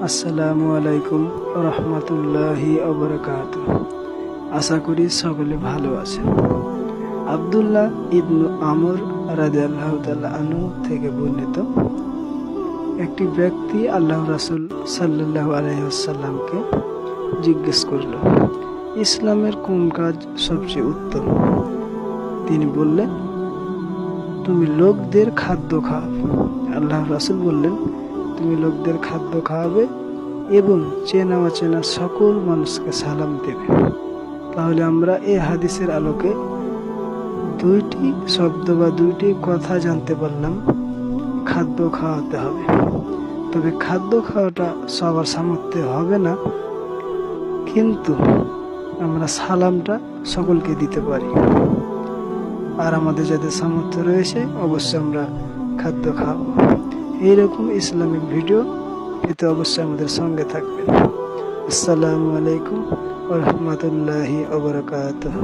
আসসালামু আলাইকুম রহমতুল্লাহি ওয়া আশা করি সকলে ভালো আছেন। আব্দুল্লাহ ইবনু আমর রাদিয়াল্লাহু তাআলা আনহু থেকে বর্ণিত, একটি ব্যক্তি আল্লাহ রাসূল সাল্লাল্লাহু আলাইহি ওয়াসাল্লামকে জিজ্ঞেস করল, ইসলামের কোন কাজ সবচেয়ে উত্তম? তিনি বললেন, তুমি লোকদের খাদ্য খাওয়াবে। আল্লাহ রাসূল বললেন, তুমি লোকদের খাদ্য খাওয়াবে এবং চেনা অচেনা সকল মানুষকে সালাম দেবে। তাহলে আমরা এই হাদিসের আলোকে দুইটি শব্দ বা দুইটি কথা জানতে পারলাম। খাদ্য খাওয়াতে হবে, তবে খাদ্য খাওয়াটা সবার সামর্থ্যে হবে না, কিন্তু আমরা সালামটা সকলকে দিতে পারি। আর আমাদের যাদের সামর্থ্য রয়েছে অবশ্যই আমরা খাদ্য খাওয়াবো। এইরকম ইসলামিক ভিডিও পেতে অবশ্যই আমাদের সঙ্গে থাকবেন। আসসালামু আলাইকুম ওয়া রাহমাতুল্লাহি ওয়া বারাকাতুহু।